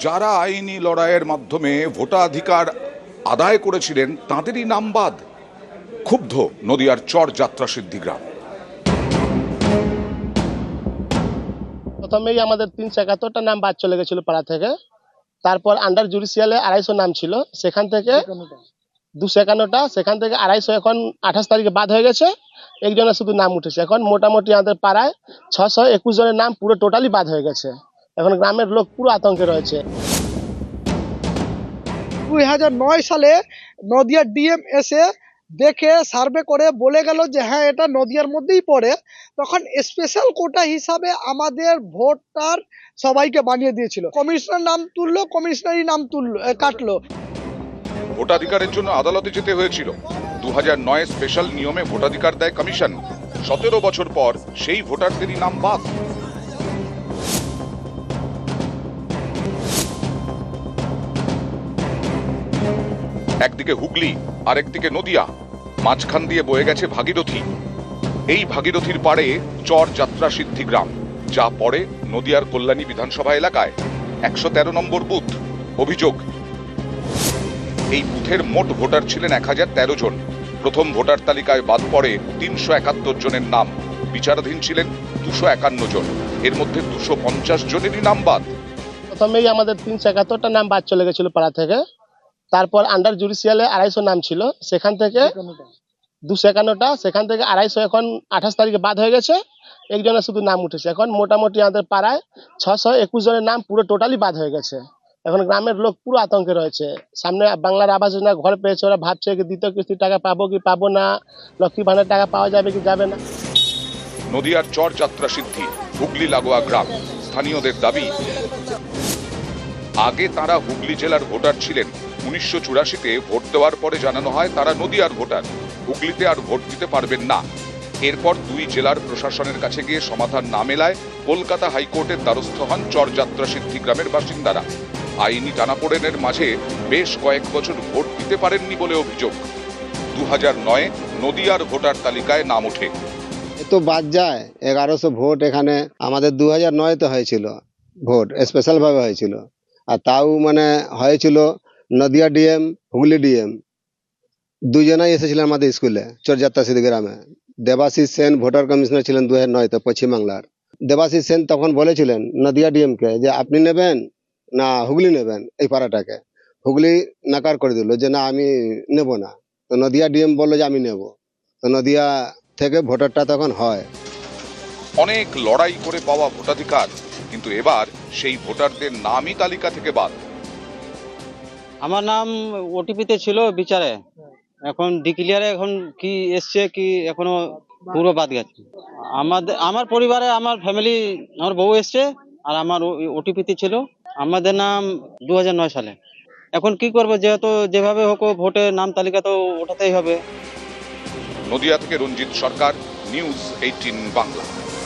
যারা আইনি লড়াইয়ের মাধ্যমে ভোটাধিকার আদায় করেছিলেন তাঁদেরই নাম বাদ। ক্ষুব্ধ নদিয়ার চর যাত্রা সিদ্ধি গ্রাম। প্রথমেই আমাদের 371টা নাম বাদ চলে গেছিল পাড়া থেকে। তারপর আন্ডার জুডিশিয়ালে 250 নাম ছিল, সেখান থেকে 251টা, সেখান থেকে 250 এখন 28 তারিখে বাদ হয়ে গেছে। একজনের শুধু নাম উঠেছে। এখন মোটামুটি আমাদের পাড়ায় 621 জনের নাম পুরো টোটালি বাদ হয়ে গেছে। এখন গ্রামের লোক পুরো আতঙ্কে রয়েছে। 2009 সালে নদিয়ার ডিএম এসে দেখে সার্ভে করে বলে গেল যে হ্যাঁ এটা নদিয়ার মধ্যেই পড়ে। তখন স্পেশাল কোটা হিসাবে আমাদের ভোটার সবাইকে বানিয়ে দিয়েছিল। কমিশনার নাম তুললো, কমিশনারই নাম তুললো, কাটলো। ভোটাধিকারের জন্য আদালতে যেতে হয়েছিল। 2009 স্পেশাল নিয়মে ভোটাধিকার দেয় কমিশন। 17 বছর পর সেই ভোটারদেরই নাম বাদ। একদিকে হুগলি, আরেকদিকে নদিয়া, মাঝখান দিয়ে বয়ে গেছে ভাগীরথী। এই ভাগীরথীর পাড়ে চর যাত্রা সিদ্ধি গ্রাম, যা পড়ে নদিয়ার কল্যাণী বিধানসভা এলাকায়। 113 নম্বর বুথ। অভিযোগ, এই বুথের মোট ভোটার ছিলেন 1013 জন। প্রথম ভোটার তালিকায় বাদ পড়ে 371 জনের নাম। বিচারাধীন ছিলেন 251 জন। এর মধ্যে 250 জনেরই নাম বাদ। প্রথমেই আমাদের 371টা নাম বাদ চলে গেছিল পাড়া থেকে। তারপর আন্ডার জুডিশিয়ালে 250 নাম ছিল, সেখান থেকে 251টা, সেখান থেকে 250 এখন 28 তারিখে বাদ হয়ে গেছে। একজনের শুধু নাম উঠেছে। এখন মোটামুটি আমাদের পাড়ায় 621 জনের নাম পুরো টোটালি বাদ হয়ে গেছে। এখন গ্রামের লোক পুরো আতঙ্কে রয়েছে। সামনে বাংলার আবাস যোজনা ঘর পেয়েছে, ওরা ভাবছে কি দ্বিতীয় কিস্তির টাকা পাবো কি পাবো না, লক্ষ্মী ভাণ্ডার টাকা পাওয়া যাবে কি যাবে না। নদিয়ার চর যাত্রা সিদ্ধি হুগলি লাগোয়া গ্রাম। স্থানীয়দের দাবি, আগে তারা হুগলি জেলার ভোটার ছিলেন। 1984-তে ভোট দেওয়ার পরে জানানো হয় তারা নদিয়ার ভোটার, হুগলিতে আর ভোট দিতে পারবেন না। এরপর দুই জেলার প্রশাসনের কাছে গিয়ে সমাধান না মেলায় কলকাতা হাইকোর্টের দ্বারস্থ হন চর যাত্রা সিদ্ধি গ্রামের বাসিন্দারা। আইনি টানাপোড়েনের মাঝে বেশ কয়েক বছর ভোট দিতে পারেননি বলে অভিযোগ। 2009-এ নদিয়ার ভোটার তালিকায় নাম ওঠে। তো বাদ যায় 1100 ভোট। এখানে আমাদের 2009-তে হয়েছিল ভোট, স্পেশাল ভাবে হয়েছিল। আর তাও মানে হয়েছিল নদিয়া ডিএম, হুগলি ডিএম দুজনাই এসেছিলেন আমাদের স্কুলে চরযাত্রা সিদ্ধি গ্রামে। দেবাশিস সেন ভোটার কমিশনার ছিলেন 2009-তে পশ্চিমবাংলার। দেবাশিস সেন তখন বলেছিলেন নদিয়া ডিএমকে যে আপনি নেবেন না হুগলি নেবেন এই পাড়াটাকে। হুগলি নাকার করে দিল যে না আমি নেব না। তো নদিয়া ডিএম বললো যে আমি নেব। তো নদিয়া থেকে ভোটারটা তখন হয়। অনেক লড়াই করে পাওয়া ভোটাধিকার, কিন্তু এবার সেই ভোটারদের নামই তালিকা থেকে বাদ। আমার নাম ওটিপিতে ছিল বিচারে, এখন ডিক্লিয়ারে এখন কি এসছে কি এখনো পুরো বাদ গেছে। আমার পরিবারে আমার ফ্যামিলি, আমার বউ এসছে আর আমার ওটিপিতে ছিল। আমাদের নাম 2009 সালে। এখন কি করবো, যেহেতু যেভাবে হোক ভোটে নাম তালিকা তো ওঠাতেই হবে। নদিয়া থেকে রঞ্জিত সরকার, নিউজ 18 বাংলা।